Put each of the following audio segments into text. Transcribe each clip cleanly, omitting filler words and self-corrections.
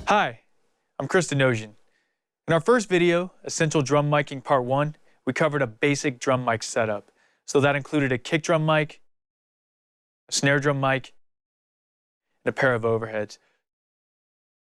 Hi, I'm Denogean. In our first video, Essential Drum Miking Part 1, we covered a basic drum mic setup. So that included a kick drum mic, a snare drum mic, and a pair of overheads.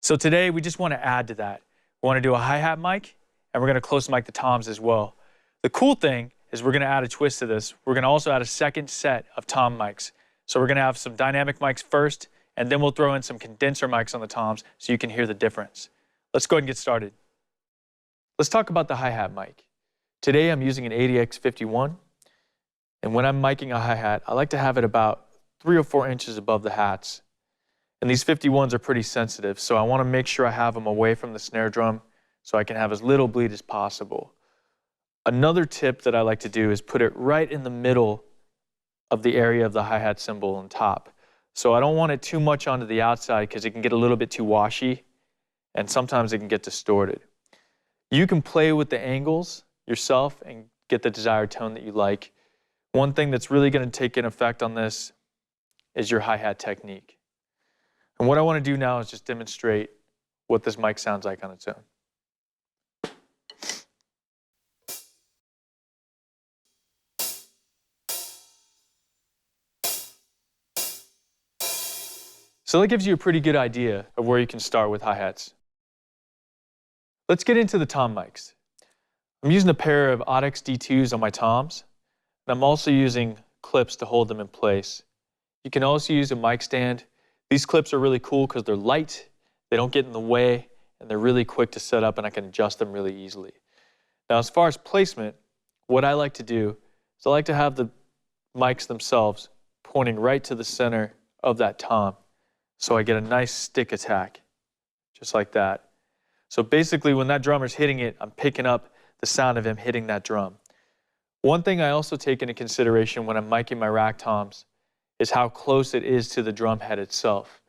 So today we just want to add to that. We want to do a hi-hat mic, and we're going to close mic the toms as well. The cool thing is we're going to add a twist to this. We're going to also add a second set of tom mics. So we're going to have some dynamic mics first, and then we'll throw in some condenser mics on the toms so you can hear the difference. Let's go ahead and get started. Let's talk about the hi-hat mic. Today I'm using an Audix 51, and when I'm miking a hi-hat, I like to have it about 3 or 4 inches above the hats. And these 51s are pretty sensitive, so I want to make sure I have them away from the snare drum so I can have as little bleed as possible. Another tip that I like to do is put it right in the middle of the area of the hi-hat cymbal on top. So I don't want it too much onto the outside because it can get a little bit too washy, and sometimes it can get distorted. You can play with the angles yourself and get the desired tone that you like. One thing that's really going to take an effect on this is your hi-hat technique. And what I want to do now is just demonstrate what this mic sounds like on its own. So that gives you a pretty good idea of where you can start with hi-hats. Let's get into the tom mics. I'm using a pair of Audix D2s on my toms, and I'm also using clips to hold them in place. You can also use a mic stand. These clips are really cool because they're light, they don't get in the way, and they're really quick to set up, and I can adjust them really easily. Now, as far as placement, what I like to do is I like to have the mics themselves pointing right to the center of that tom, so I get a nice stick attack, just like that. So basically, when that drummer's hitting it, I'm picking up the sound of him hitting that drum. One thing I also take into consideration when I'm miking my rack toms is how close it is to the drum head itself.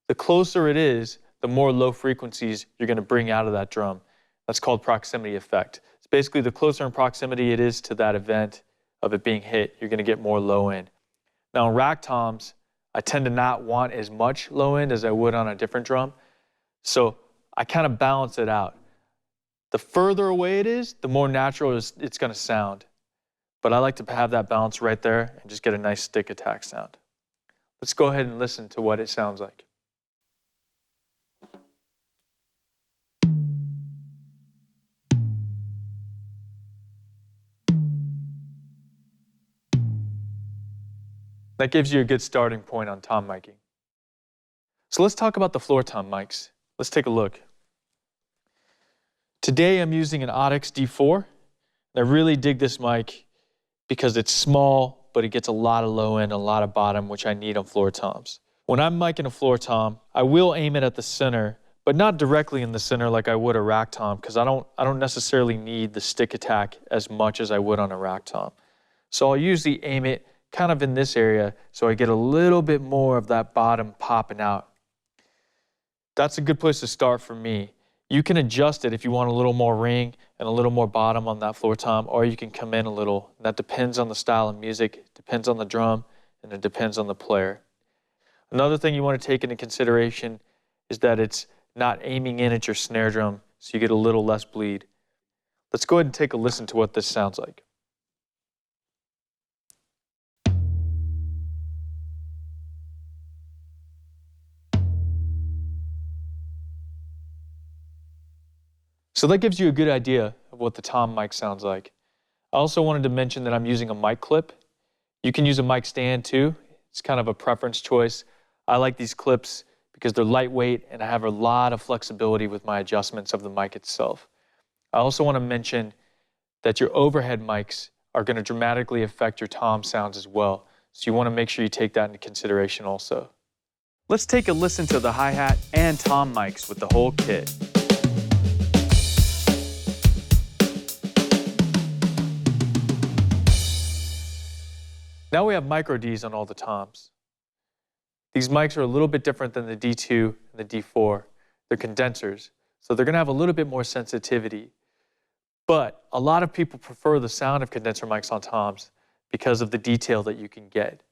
The closer it is, the more low frequencies you're going to bring out of that drum. That's called proximity effect. It's basically the closer in proximity it is to that event of it being hit, you're going to get more low end. Now in rack toms, I tend to not want as much low end as I would on a different drum, so I kind of balance it out. The further away it is, the more natural it's going to sound. But I like to have that balance right there and just get a nice stick attack sound. Let's go ahead and listen to what it sounds like. That gives you a good starting point on tom miking. So let's talk about the floor tom mics. Let's take a look. Today I'm using an Audix D4. And I really dig this mic because it's small, but it gets a lot of low end, a lot of bottom, which I need on floor toms. When I'm miking a floor tom, I will aim it at the center, but not directly in the center like I would a rack tom, because I don't necessarily need the stick attack as much as I would on a rack tom. So I'll usually aim it kind of in this area so I get a little bit more of that bottom popping out. That's a good place to start for me. You can adjust it if you want a little more ring and a little more bottom on that floor tom, or you can come in a little. That depends on the style of music, it depends on the drum, and it depends on the player. Another thing you want to take into consideration is that it's not aiming in at your snare drum, so you get a little less bleed. Let's go ahead and take a listen to what this sounds like. So that gives you a good idea of what the tom mic sounds like. I also wanted to mention that I'm using a mic clip. You can use a mic stand too. It's kind of a preference choice. I like these clips because they're lightweight and I have a lot of flexibility with my adjustments of the mic itself. I also want to mention that your overhead mics are going to dramatically affect your tom sounds as well. So you want to make sure you take that into consideration also. Let's take a listen to the hi-hat and tom mics with the whole kit. Now we have micro Ds on all the toms. These mics are a little bit different than the D2 and the D4. They're condensers, so they're going to have a little bit more sensitivity. But a lot of people prefer the sound of condenser mics on toms because of the detail that you can get.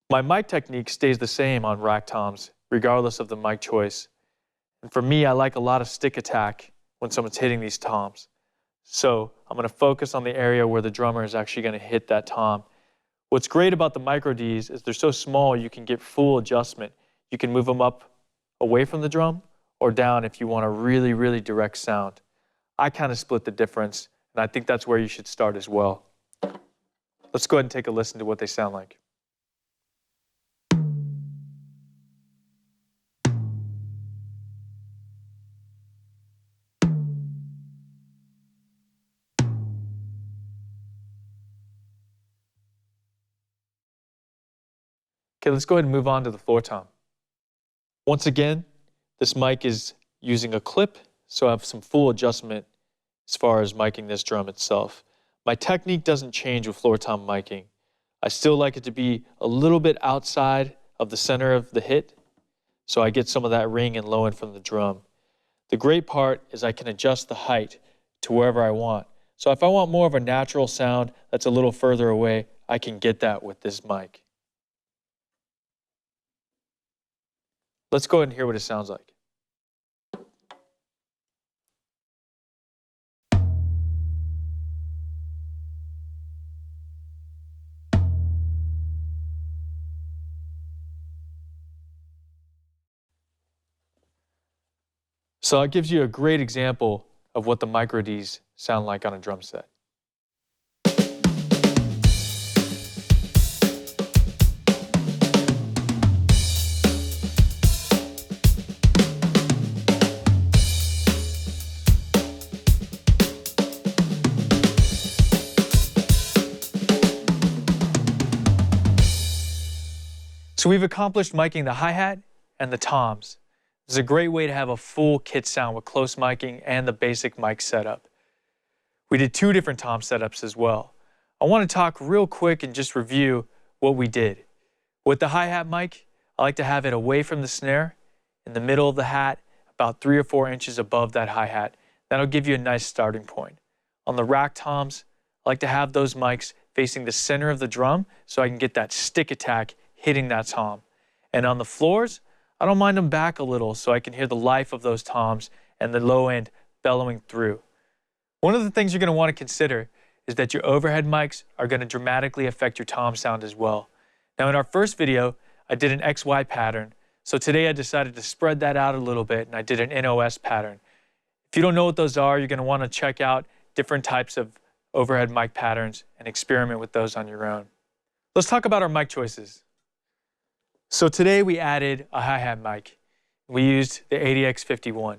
My mic technique stays the same on rack toms, regardless of the mic choice. And for me, I like a lot of stick attack when someone's hitting these toms. So I'm going to focus on the area where the drummer is actually going to hit that tom. What's great about the micro Ds is they're so small you can get full adjustment. You can move them up away from the drum or down if you want a really, really direct sound. I kind of split the difference, and I think that's where you should start as well. Let's go ahead and take a listen to what they sound like. Okay, let's go ahead and move on to the floor tom. Once again, this mic is using a clip, so I have some full adjustment as far as miking this drum itself. My technique doesn't change with floor tom miking. I still like it to be a little bit outside of the center of the hit, so I get some of that ring and low end from the drum. The great part is I can adjust the height to wherever I want. So if I want more of a natural sound that's a little further away, I can get that with this mic. Let's go ahead and hear what it sounds like. So it gives you a great example of what the micro Ds sound like on a drum set. So we've accomplished miking the hi-hat and the toms. This is a great way to have a full kit sound with close miking and the basic mic setup. We did 2 different tom setups as well. I want to talk real quick and just review what we did. With the hi-hat mic, I like to have it away from the snare, in the middle of the hat, about 3 or 4 inches above that hi-hat. That'll give you a nice starting point. On the rack toms, I like to have those mics facing the center of the drum so I can get that stick attack hitting that tom. And on the floors, I don't mind them back a little so I can hear the life of those toms and the low end bellowing through. One of the things you're going to want to consider is that your overhead mics are going to dramatically affect your tom sound as well. Now in our first video, I did an XY pattern, so today I decided to spread that out a little bit and I did an NOS pattern. If you don't know what those are, you're going to want to check out different types of overhead mic patterns and experiment with those on your own. Let's talk about our mic choices. So today we added a hi-hat mic. We used the Audix51.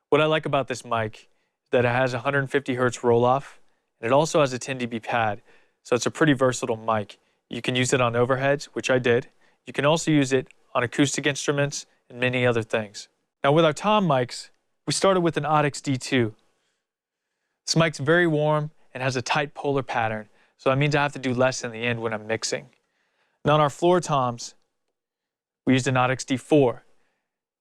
What I like about this mic is that it has 150 hertz roll-off, and it also has a 10 dB pad, so it's a pretty versatile mic. You can use it on overheads, which I did. You can also use it on acoustic instruments and many other things. Now with our tom mics, we started with an Audix D2. This mic's very warm and has a tight polar pattern, so that means I have to do less in the end when I'm mixing. Now on our floor toms, we used an Audix D4.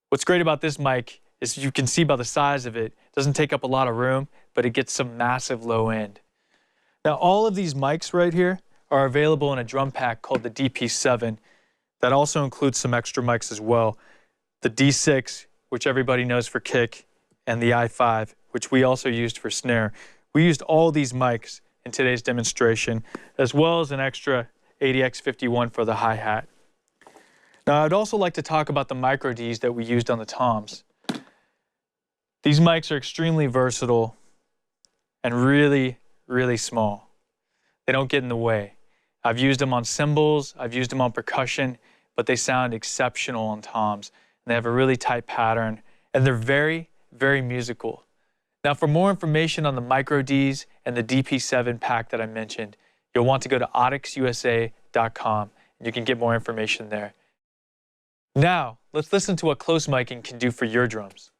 What's great about this mic is you can see by the size of it, it doesn't take up a lot of room, but it gets some massive low end. Now all of these mics right here are available in a drum pack called the DP7. That also includes some extra mics as well. The D6, which everybody knows for kick, and the I5, which we also used for snare. We used all these mics in today's demonstration, as well as an extra Audix51 for the hi-hat. Now, I'd also like to talk about the micro Ds that we used on the toms. These mics are extremely versatile and really, really small. They don't get in the way. I've used them on cymbals, I've used them on percussion, but they sound exceptional on toms. And they have a really tight pattern, and they're very, very musical. Now, for more information on the micro Ds and the DP7 pack that I mentioned, you'll want to go to audixusa.com, and you can get more information there. Now, let's listen to what close miking can do for your drums.